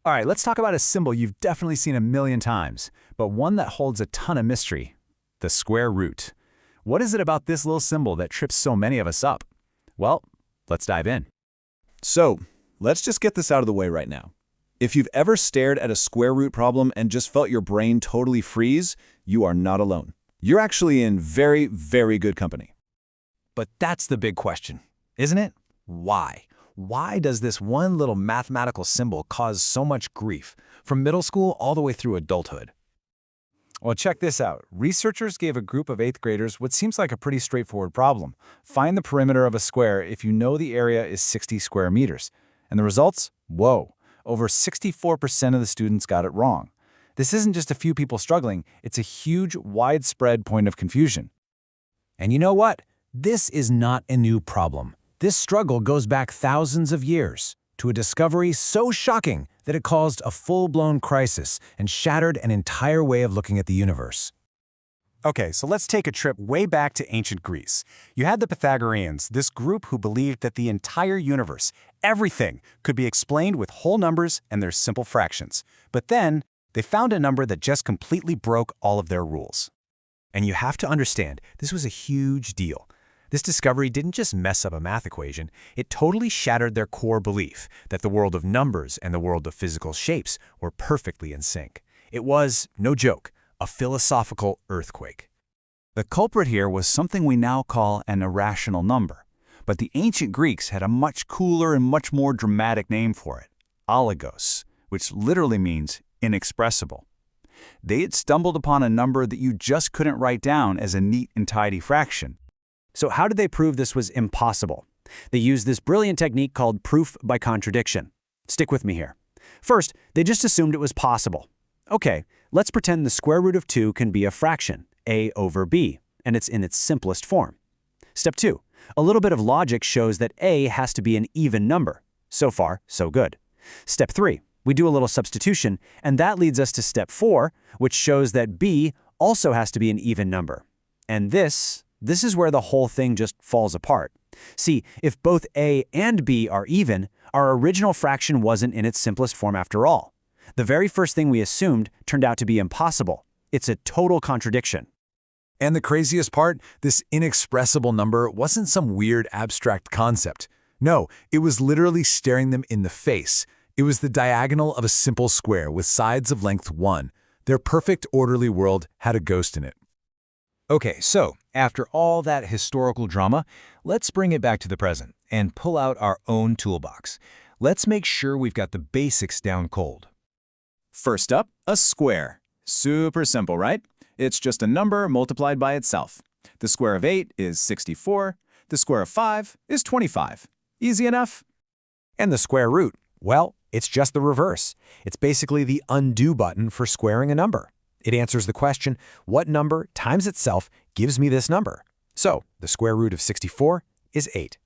All right, let's talk about a symbol you've definitely seen a million times, but one that holds a ton of mystery: the square root. What is it about this little symbol that trips so many of us up? Well, let's dive in. So, let's just get this out of the way right now. If you've ever stared at a square root problem and just felt your brain totally freeze, you are not alone. You're actually in very, very good company. But that's the big question, isn't it? Why? Why does this one little mathematical symbol cause so much grief, from middle school all the way through adulthood? Well, check this out. Researchers gave a group of 8th graders what seems like a pretty straightforward problem. Find the perimeter of a square if you know the area is 60 square meters. And the results? Whoa. Over 64% of the students got it wrong. This isn't just a few people struggling, it's a huge, widespread point of confusion. And you know what? This is not a new problem. This struggle goes back thousands of years to a discovery so shocking that it caused a full-blown crisis and shattered an entire way of looking at the universe. Okay, so let's take a trip way back to ancient Greece. You had the Pythagoreans, this group who believed that the entire universe, everything, could be explained with whole numbers and their simple fractions. But then, they found a number that just completely broke all of their rules. And you have to understand, this was a huge deal. This discovery didn't just mess up a math equation, it totally shattered their core belief that the world of numbers and the world of physical shapes were perfectly in sync. It was, no joke, a philosophical earthquake. The culprit here was something we now call an irrational number, but the ancient Greeks had a much cooler and much more dramatic name for it: oligos, which literally means inexpressible. They had stumbled upon a number that you just couldn't write down as a neat and tidy fraction. So how did they prove this was impossible? They used this brilliant technique called proof by contradiction. Stick with me here. First, they just assumed it was possible. Okay, let's pretend the square root of 2 can be a fraction, a over b, and it's in its simplest form. Step 2, a little bit of logic shows that a has to be an even number. So far, so good. Step 3, we do a little substitution, and that leads us to step 4, which shows that b also has to be an even number. And this is where the whole thing just falls apart. See, if both a and b are even, our original fraction wasn't in its simplest form after all. The very first thing we assumed turned out to be impossible. It's a total contradiction. And the craziest part, this inexpressible number wasn't some weird abstract concept. No, it was literally staring them in the face. It was the diagonal of a simple square with sides of length 1. Their perfect orderly world had a ghost in it. Okay, so after all that historical drama, let's bring it back to the present and pull out our own toolbox. Let's make sure we've got the basics down cold. First up, a square. Super simple, right? It's just a number multiplied by itself. The square of 8 is 64. The square of 5 is 25. Easy enough? And the square root, well, it's just the reverse. It's basically the undo button for squaring a number. It answers the question, what number times itself gives me this number? So, the square root of 64 is 8.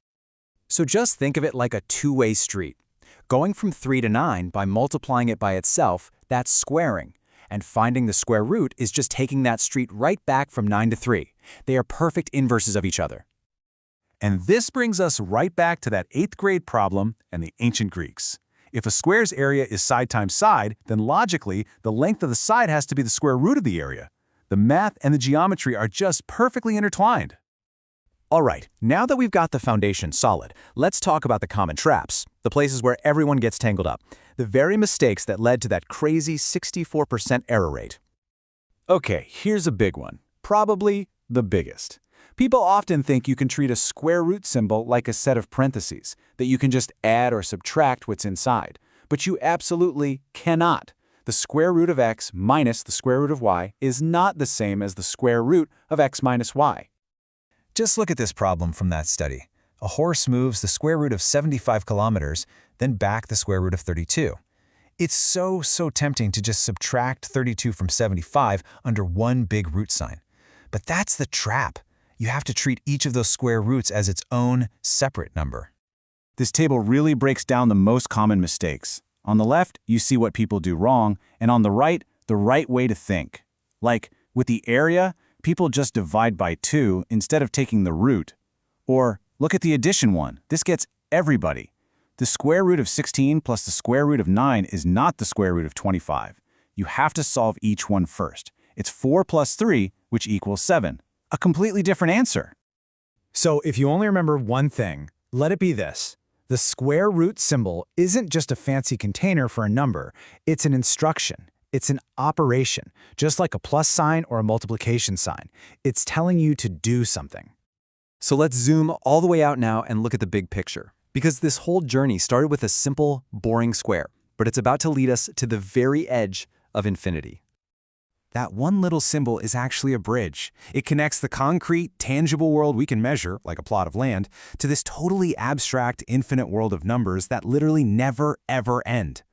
So just think of it like a two-way street. Going from 3 to 9 by multiplying it by itself, that's squaring. And finding the square root is just taking that street right back from 9 to 3. They are perfect inverses of each other. And this brings us right back to that 8th grade problem and the ancient Greeks. If a square's area is side times side, then logically, the length of the side has to be the square root of the area. The math and the geometry are just perfectly intertwined. All right, now that we've got the foundation solid, let's talk about the common traps, the places where everyone gets tangled up, the very mistakes that led to that crazy 64% error rate. Okay, here's a big one, probably the biggest. People often think you can treat a square root symbol like a set of parentheses, that you can just add or subtract what's inside. But you absolutely cannot. The square root of x minus the square root of y is not the same as the square root of x minus y. Just look at this problem from that study. A horse moves the square root of 75 kilometers, then back the square root of 32. It's so tempting to just subtract 32 from 75 under one big root sign. But that's the trap. You have to treat each of those square roots as its own separate number. This table really breaks down the most common mistakes. On the left, you see what people do wrong, and on the right way to think. Like, with the area, people just divide by 2 instead of taking the root. Or, look at the addition one. This gets everybody. The square root of 16 plus the square root of 9 is not the square root of 25. You have to solve each one first. It's 4 plus 3, which equals 7. A completely different answer. So if you only remember one thing, let it be this. The square root symbol isn't just a fancy container for a number. It's an instruction. It's an operation, just like a plus sign or a multiplication sign. It's telling you to do something. So let's zoom all the way out now and look at the big picture. Because this whole journey started with a simple, boring square, but it's about to lead us to the very edge of infinity. That one little symbol is actually a bridge. It connects the concrete, tangible world we can measure, like a plot of land, to this totally abstract, infinite world of numbers that literally never, ever end.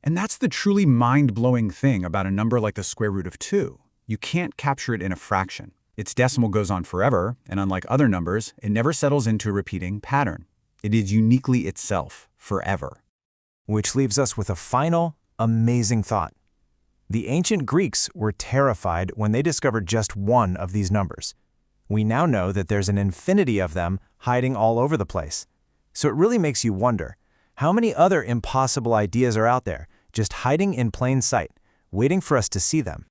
And that's the truly mind-blowing thing about a number like the square root of 2. You can't capture it in a fraction. Its decimal goes on forever, and unlike other numbers, it never settles into a repeating pattern. It is uniquely itself, forever. Which leaves us with a final, amazing thought. The ancient Greeks were terrified when they discovered just one of these numbers. We now know that there's an infinity of them hiding all over the place. So it really makes you wonder, how many other impossible ideas are out there, just hiding in plain sight, waiting for us to see them?